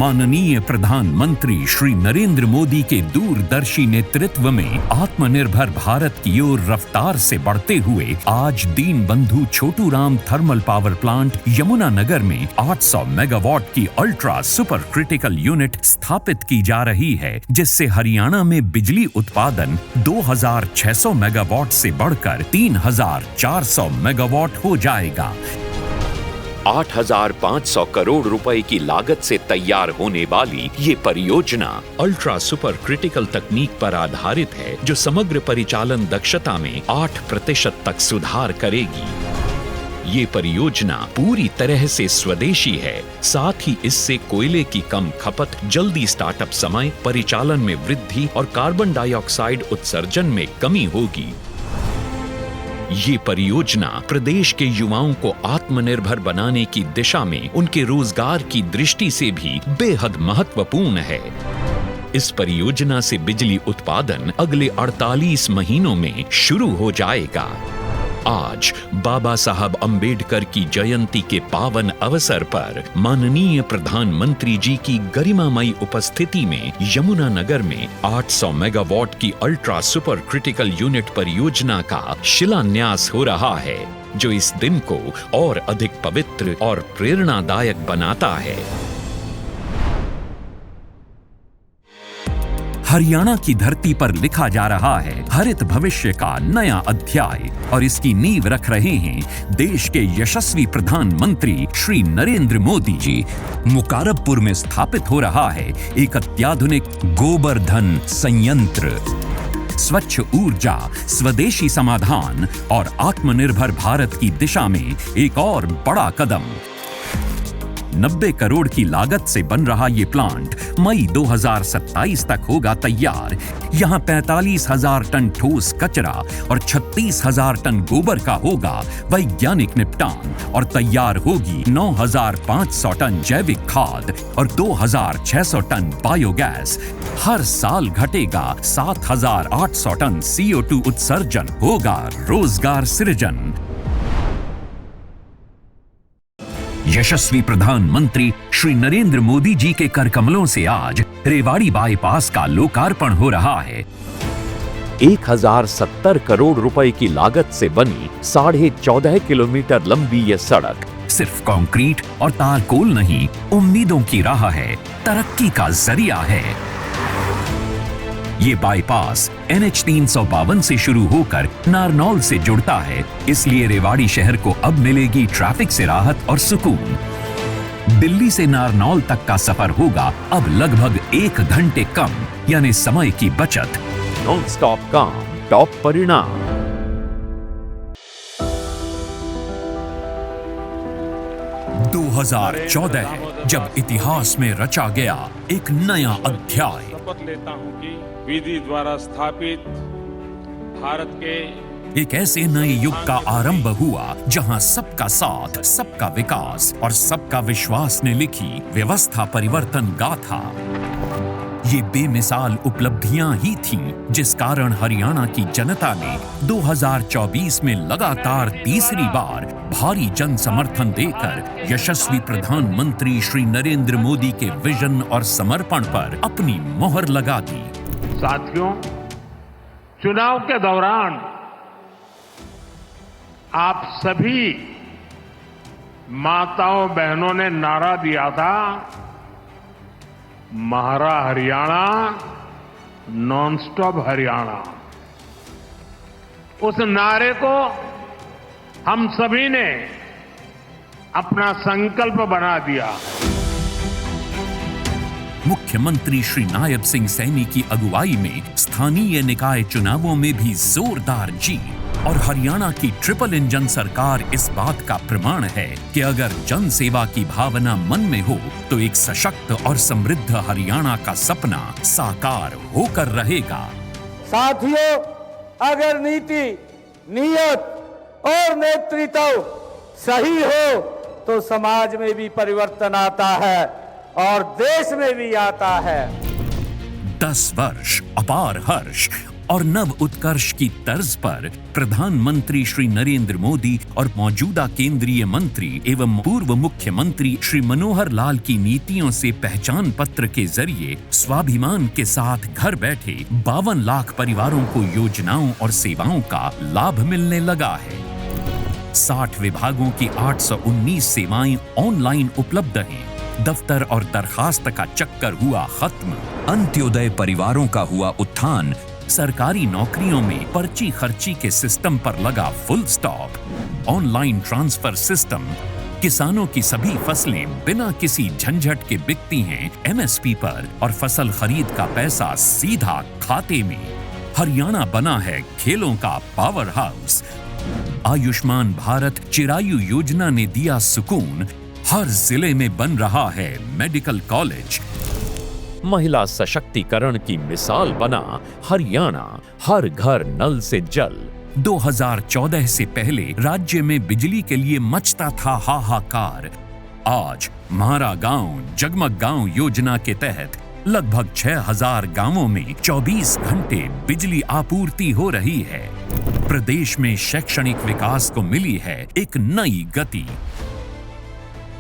माननीय प्रधानमंत्री श्री नरेंद्र मोदी के दूरदर्शी नेतृत्व में आत्मनिर्भर भारत की ओर रफ्तार से बढ़ते हुए आज Deen Bandhu Chhotu Ram thermal power plant Yamunanagar में 800 मेगावाट की अल्ट्रा सुपर क्रिटिकल यूनिट स्थापित की जा रही है, जिससे हरियाणा में बिजली उत्पादन 2600 मेगावाट से बढ़कर 3400 मेगावाट हो जाएगा। 8,500 करोड़ रुपए की लागत से तैयार होने वाली ये परियोजना अल्ट्रा सुपर क्रिटिकल तकनीक पर आधारित है, जो समग्र परिचालन दक्षता में 8% तक सुधार करेगी। ये परियोजना पूरी तरह से स्वदेशी है, साथ ही इससे कोयले की कम खपत, जल्दी स्टार्टअप समय, परिचालन में वृद्धि और कार्बन डाइऑक्साइड उत्सर्जन में कमी होगी। ये परियोजना प्रदेश के युवाओं को आत्मनिर्भर बनाने की दिशा में उनके रोजगार की दृष्टि से भी बेहद महत्वपूर्ण है। इस परियोजना से बिजली उत्पादन अगले 48 महीनों में शुरू हो जाएगा। आज बाबा साहब अंबेडकर की जयंती के पावन अवसर पर माननीय प्रधानमंत्री जी की गरिमामयी उपस्थिति में यमुनानगर में 800 मेगावाट की अल्ट्रा सुपर क्रिटिकल यूनिट परियोजना का शिलान्यास हो रहा है, जो इस दिन को और अधिक पवित्र और प्रेरणादायक बनाता है। हरियाणा की धरती पर लिखा जा रहा है हरित भविष्य का नया अध्याय, और इसकी नींव रख रहे हैं देश के यशस्वी प्रधानमंत्री श्री नरेंद्र मोदी जी। मुकारबपुर में स्थापित हो रहा है एक अत्याधुनिक गोबरधन संयंत्र। स्वच्छ ऊर्जा, स्वदेशी समाधान और आत्मनिर्भर भारत की दिशा में एक और बड़ा कदम। 90 करोड़ की लागत से बन रहा ये प्लांट मई 2027 तक होगा तैयार। यहाँ 45,000 टन ठोस कचरा और 36,000 टन गोबर का होगा वैज्ञानिक निपटान, और तैयार होगी 9,500 टन जैविक खाद और 2,600 टन बायोगैस। हर साल घटेगा 7,800 टन CO2 उत्सर्जन, होगा रोजगार सृजन। यशस्वी प्रधानमंत्री श्री नरेंद्र मोदी जी के करकमलों से आज रेवाड़ी बाईपास का लोकार्पण हो रहा है। 1070 करोड़ रुपए की लागत से बनी 14.5 किलोमीटर लंबी ये सड़क सिर्फ कंक्रीट और तारकोल नहीं, उम्मीदों की राह है, तरक्की का जरिया है। ये बाईपास NH 352 से शुरू होकर नारनौल से जुड़ता है, इसलिए रेवाड़ी शहर को अब मिलेगी ट्रैफिक से राहत और सुकून। दिल्ली से नारनौल तक का सफर होगा अब लगभग 1 घंटे कम, यानी समय की बचत। नॉन स्टॉप काम, टॉप परिणाम। 2014 जब इतिहास में रचा गया एक नया अध्याय। शपथ लेता हूं कि विधि द्वारा स्थापित भारत के एक ऐसे नए युग का आरंभ हुआ जहां सबका साथ, सबका विकास और सबका विश्वास ने लिखी व्यवस्था परिवर्तन गाथा। ये बेमिसाल उपलब्धियां ही थीं जिस कारण हरियाणा की जनता ने 2024 में लगातार तीसरी बार भारी जन समर्थन देकर यशस्वी प्रधानमंत्री श्री नरेंद्र मोदी के विजन और समर्पण पर अपनी मोहर लगा दी। साथियों, चुनाव के दौरान आप सभी माताओं बहनों ने नारा दिया था, महारा हरियाणा, नॉनस्टॉप हरियाणा। उस नारे को हम सभी ने अपना संकल्प बना दिया। मुख्यमंत्री श्री नायब सिंह सैनी की अगुवाई में स्थानीय निकाय चुनावों में भी जोरदार जीत, और हरियाणा की ट्रिपल इंजन सरकार इस बात का प्रमाण है कि अगर जन सेवा की भावना मन में हो तो एक सशक्त और समृद्ध हरियाणा का सपना साकार होकर रहेगा। साथियों, अगर नीति, नियत और नेतृत्व सही हो तो समाज में भी परिवर्तन आता है और देश में भी आता है। 10 वर्ष अपार हर्ष और नव उत्कर्ष की तर्ज पर प्रधानमंत्री श्री नरेंद्र मोदी और मौजूदा केंद्रीय मंत्री एवं पूर्व मुख्यमंत्री श्री मनोहर लाल की नीतियों से पहचान पत्र के जरिए स्वाभिमान के साथ घर बैठे 52 लाख परिवारों को योजनाओं और सेवाओं का लाभ मिलने लगा है। 60 विभागों की 819 सेवाएं ऑनलाइन उपलब्ध हैं। दफ्तर और दरखास्त का चक्कर हुआ खत्म। अंत्योदय परिवारों का हुआ उत्थान। सरकारी नौकरियों में पर्ची खर्ची के सिस्टम पर लगा full stop. Online transfer system. किसानों की सभी फसलें बिना किसी झंझट के बिकती हैं एमएसपी पर और फसल खरीद का पैसा सीधा खाते में। हरियाणा बना है खेलों का पावर हाउस। आयुष्मान भारत चिरायु योजना ने दिया सुकून। हर जिले में बन रहा है मेडिकल कॉलेज। महिला सशक्तिकरण की मिसाल बना हरियाणा, हर घर नल से जल। 2014 से पहले राज्य में बिजली के लिए मचता था हाहाकार। आज म्हारा गांव जगमग गांव योजना के तहत लगभग 6000 गांवों में 24 घंटे बिजली आपूर्ति हो रही है। प्रदेश में शैक्षणिक विकास को मिली है एक नई गति।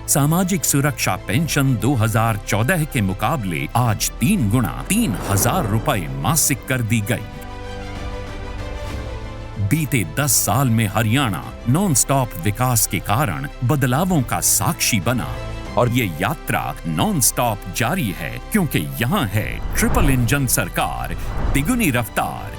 सामाजिक सुरक्षा पेंशन 2014 के मुकाबले आज 3 गुना 3000 रुपए मासिक कर दी गई। बीते 10 साल में हरियाणा नॉन स्टॉप विकास के कारण बदलावों का साक्षी बना और ये यात्रा नॉन स्टॉप जारी है क्योंकि यहाँ है ट्रिपल इंजन सरकार, तिगुनी रफ्तार,